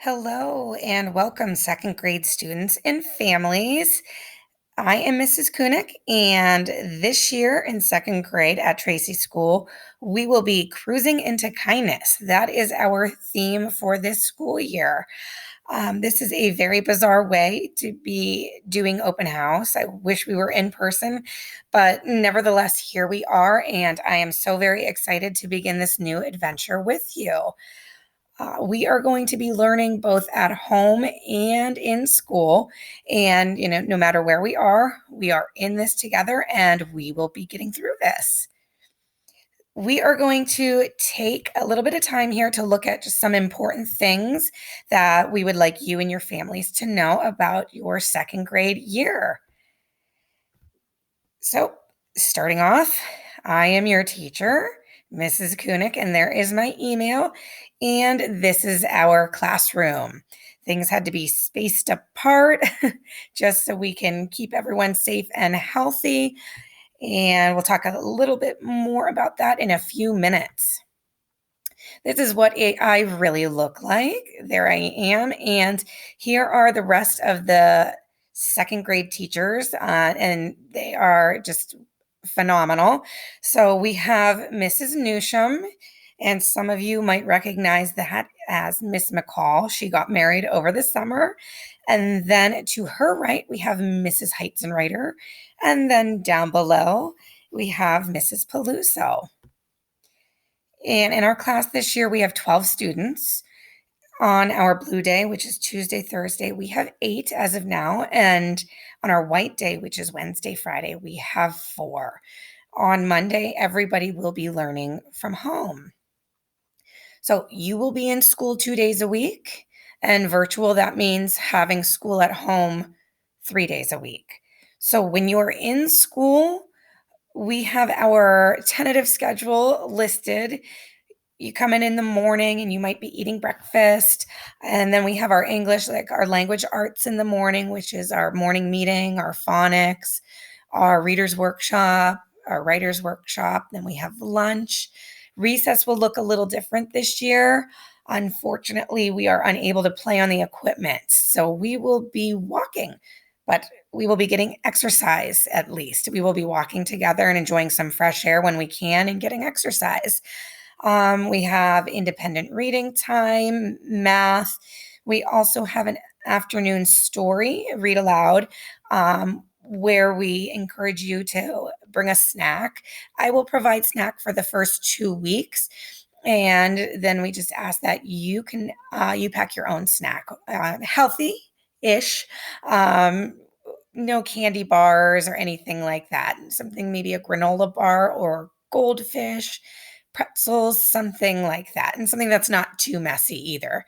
Hello and welcome, second grade students and families. I am Mrs. Kunick, and this year in second grade at Tracy School, we will be cruising into kindness. That is our theme for this school year. This is a very bizarre way to be doing open house. I wish we were in person, but nevertheless, here we are, and I am so very excited to begin this new adventure with you. We are going to be learning both at home and in school. And, no matter where we are in this together and we will be getting through this. We are going to take a little bit of time here to look at just some important things that we would like you and your families to know about your second grade year. So, starting off, I am your teacher, Mrs. Kunick, and there is my email. And this is our classroom. Things had to be spaced apart just so we can keep everyone safe and healthy. And we'll talk a little bit more about that in a few minutes. This is what I really look like. There I am. And here are the rest of the second grade teachers, and they are just phenomenal. So we have Mrs. Newsham, and some of you might recognize that as Miss McCall. She got married over the summer. And then to her right, we have Mrs. Heitzenreiter. And then down below, we have Mrs. Peluso. And in our class this year, we have 12 students. On our blue day, which is Tuesday, Thursday, we have 8 as of now. And on our white day, which is Wednesday, Friday, we have 4. On Monday, everybody will be learning from home. So you will be in school 2 days a week. And virtual, that means having school at home 3 days a week. So when you're in school, we have our tentative schedule listed. You come in the morning and you might be eating breakfast. And then we have our English, like our language arts in the morning, which is our morning meeting, our phonics, our readers workshop, our writers workshop. Then we have lunch. Recess will look a little different this year. Unfortunately, we are unable to play on the equipment. So we will be walking, but we will be getting exercise at least. We will be walking together and enjoying some fresh air when we can and getting exercise. We have independent reading time, math. We also have an afternoon story, read aloud, where we encourage you to bring a snack. I will provide snack for the first 2 weeks. And then we just ask that you pack your own snack, healthy-ish, no candy bars or anything like that. Something, maybe a granola bar or goldfish, pretzels, something like that, and something that's not too messy either.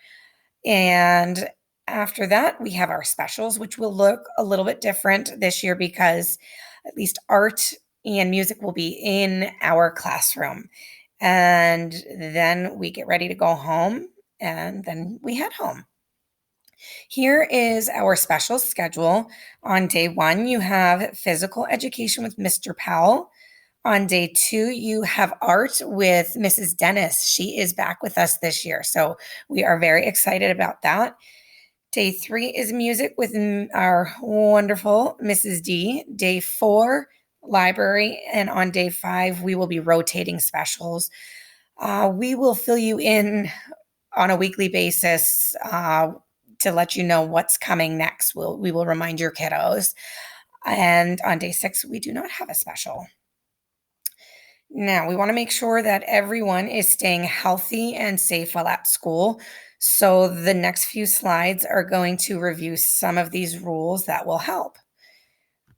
And after that, we have our specials, which will look a little bit different this year because at least art and music will be in our classroom. And then we get ready to go home, and then we head home. Here is our special schedule. On day 1, you have physical education with Mr. Powell. On day 2, you have art with Mrs. Dennis. She is back with us this year, so we are very excited about that. Day 3 is music with our wonderful Mrs. D. Day 4, library, and on day 5, we will be rotating specials. We will fill you in on a weekly basis to let you know what's coming next. We will remind your kiddos. And on day 6, we do not have a special. Now, we want to make sure that everyone is staying healthy and safe while at school. So the next few slides are going to review some of these rules that will help.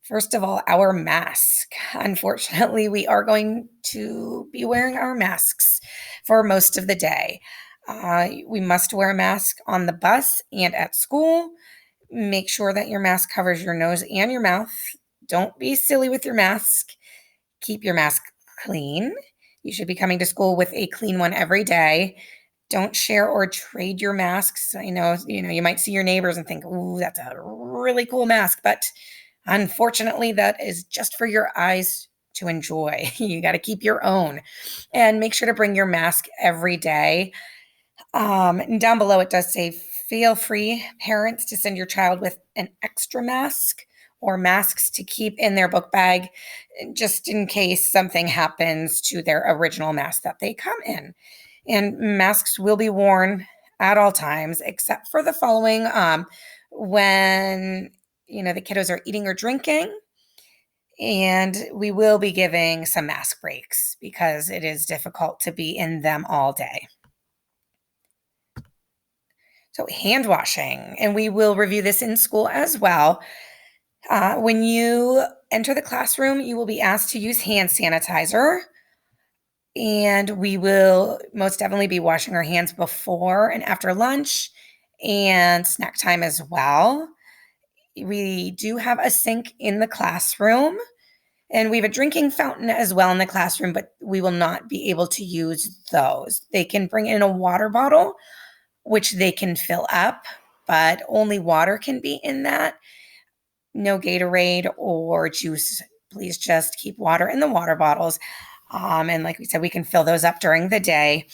First of all, our mask. Unfortunately, we are going to be wearing our masks for most of the day. We must wear a mask on the bus and at school. Make sure that your mask covers your nose and your mouth. Don't be silly with your mask. Keep your mask clean. You should be coming to school with a clean one every day. Don't share or trade your masks. I know, you might see your neighbors and think, "Ooh, that's a really cool mask," but unfortunately, that is just for your eyes to enjoy. You got to keep your own, and make sure to bring your mask every day. And down below, it does say Feel free, parents, to send your child with an extra mask or masks to keep in their book bag just in case something happens to their original mask that they come in. And masks will be worn at all times, except for the following: when the kiddos are eating or drinking, and we will be giving some mask breaks because it is difficult to be in them all day. So hand washing, and we will review this in school as well. When you enter the classroom, you will be asked to use hand sanitizer, and we will most definitely be washing our hands before and after lunch and snack time as well. We do have a sink in the classroom, and we have a drinking fountain as well in the classroom, but we will not be able to use those. They can bring in a water bottle, which they can fill up, but only water can be in that. No Gatorade or juice. Please just keep water in the water bottles. And like we said, we can fill those up during the day.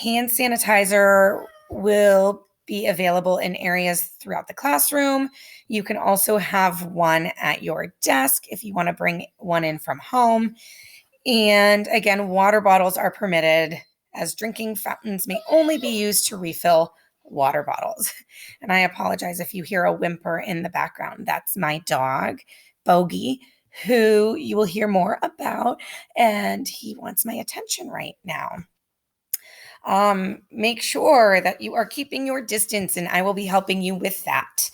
Hand sanitizer will be available in areas throughout the classroom. You can also have one at your desk if you want to bring one in from home. And again, water bottles are permitted, as drinking fountains may only be used to refill water bottles. And I apologize if you hear a whimper in the background. That's my dog, Bogey, who you will hear more about, and he wants my attention right now. Make sure that you are keeping your distance, and I will be helping you with that.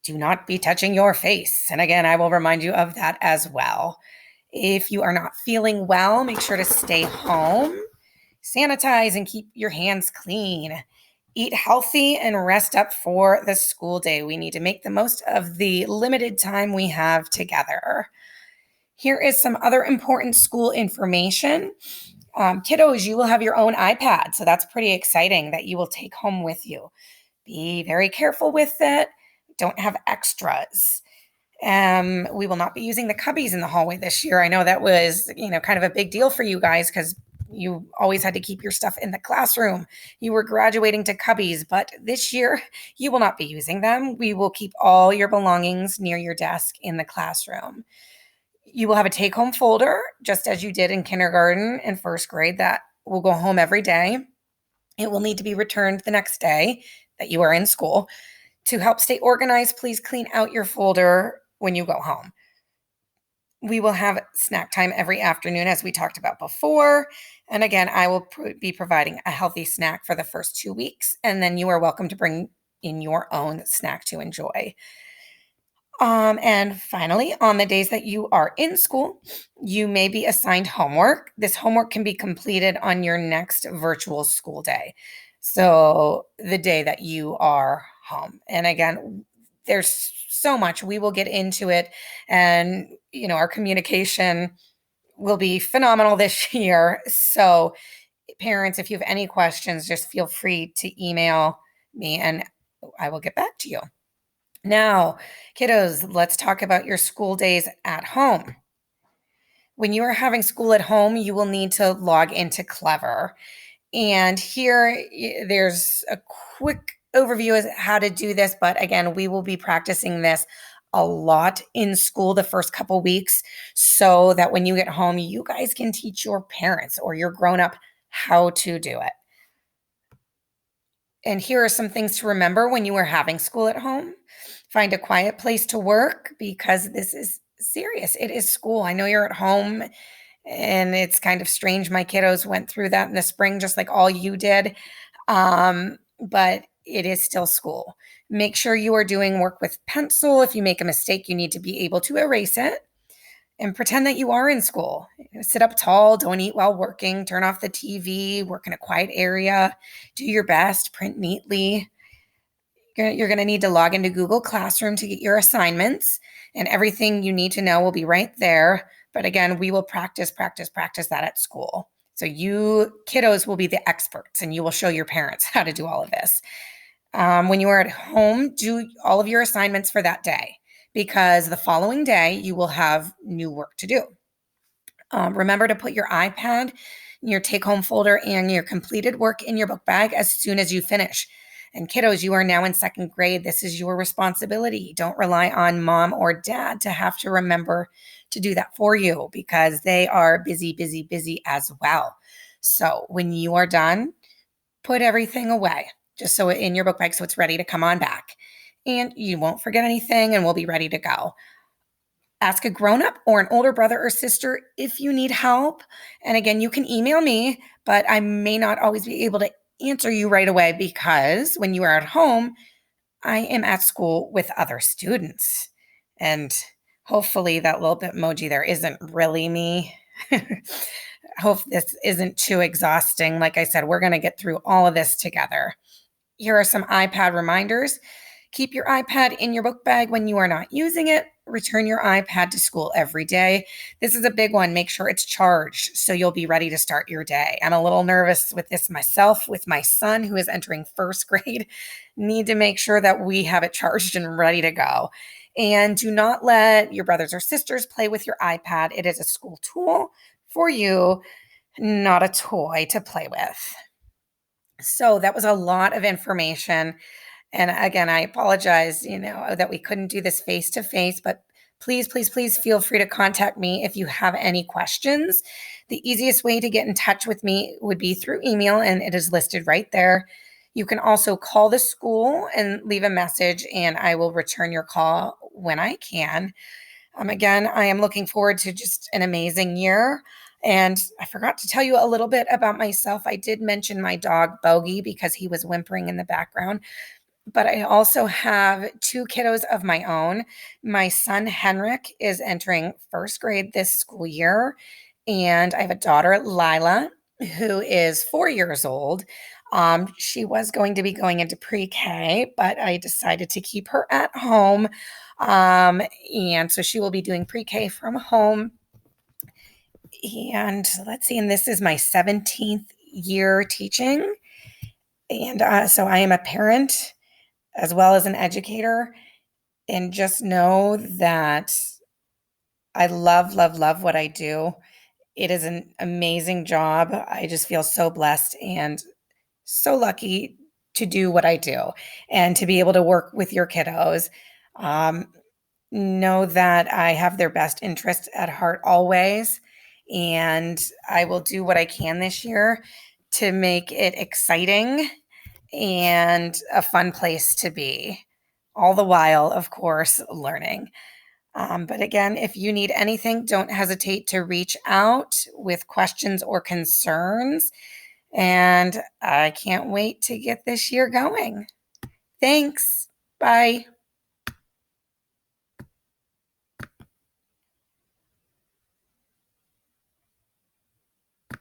Do not be touching your face. And again, I will remind you of that as well. If you are not feeling well, make sure to stay home, sanitize, and keep your hands clean. Eat healthy and rest up for the school day. We need to make the most of the limited time we have together. Here is some other important school information. Kiddos, you will have your own iPad, so that's pretty exciting that you will take home with you. Be very careful with it. Don't have extras. We will not be using the cubbies in the hallway this year. I know that was, kind of a big deal for you guys because you always had to keep your stuff in the classroom. You were graduating to cubbies, but this year you will not be using them. We will keep all your belongings near your desk in the classroom. You will have a take-home folder, just as you did in kindergarten and first grade, that will go home every day. It will need to be returned the next day that you are in school. To help stay organized, please clean out your folder when you go home. We will have snack time every afternoon, as we talked about before. And again, I will be providing a healthy snack for the first 2 weeks, and then you are welcome to bring in your own snack to enjoy. And finally, on the days that you are in school, you may be assigned homework. This homework can be completed on your next virtual school day. So the day that you are home. And again, there's so much. We will get into it, and our communication will be phenomenal this year. So parents, if you have any questions, just feel free to email me and I will get back to you. Now, kiddos, let's talk about your school days at home. When you are having school at home, you will need to log into Clever. And here there's a quick overview of how to do this. But again, we will be practicing this a lot in school the first couple weeks so that when you get home, you guys can teach your parents or your grown-up how to do it. And here are some things to remember when you are having school at home. Find a quiet place to work because this is serious. It is school. I know you're at home and it's kind of strange. My kiddos went through that in the spring, just like all you did. But it is still school. Make sure you are doing work with pencil. If you make a mistake, you need to be able to erase it. And pretend that you are in school. Sit up tall, don't eat while working, turn off the TV, work in a quiet area, do your best, print neatly. You're going to need to log into Google Classroom to get your assignments, and everything you need to know will be right there. But again, we will practice that at school. So you kiddos will be the experts, and you will show your parents how to do all of this. When you are at home, do all of your assignments for that day, because the following day you will have new work to do. Remember to put your iPad, your take-home folder, and your completed work in your book bag as soon as you finish. And kiddos, you are now in second grade. This is your responsibility. Don't rely on mom or dad to have to remember to do that for you because they are busy, busy, busy as well. So when you are done, put everything away just so in your book bag so it's ready to come on back. And you won't forget anything and we'll be ready to go. Ask a grown-up or an older brother or sister if you need help. And again, you can email me, but I may not always be able to answer you right away because when you are at home, I am at school with other students. And hopefully that little bit emoji there isn't really me. Hope this isn't too exhausting. Like I said, we're going to get through all of this together. Here are some iPad reminders. Keep your iPad in your book bag when you are not using it. Return your iPad to school every day. This is a big one. Make sure it's charged so you'll be ready to start your day. I'm a little nervous with this myself, with my son who is entering first grade. Need to make sure that we have it charged and ready to go. And do not let your brothers or sisters play with your iPad. It is a school tool for you, not a toy to play with. So that was a lot of information. And again, I apologize, that we couldn't do this face to face, but please, please, please feel free to contact me if you have any questions. The easiest way to get in touch with me would be through email, and it is listed right there. You can also call the school and leave a message, and I will return your call when I can. Again, I am looking forward to just an amazing year. And I forgot to tell you a little bit about myself. I did mention my dog, Bogey, because he was whimpering in the background. But I also have two kiddos of my own. My son, Henrik, is entering first grade this school year. And I have a daughter, Lila, who is 4 years old. She was going to be going into pre-K, but I decided to keep her at home. And so she will be doing pre-K from home. And let's see, and this is my 17th year teaching. And so I am a parent as well as an educator. And just know that I love, love, love what I do. It is an amazing job. I just feel so blessed and so lucky to do what I do and to be able to work with your kiddos. Um, know that I have their best interests at heart always. And I will do what I can this year to make it exciting and a fun place to be. All the while, of course, learning. But again, if you need anything, don't hesitate to reach out with questions or concerns. And I can't wait to get this year going. Thanks. Bye.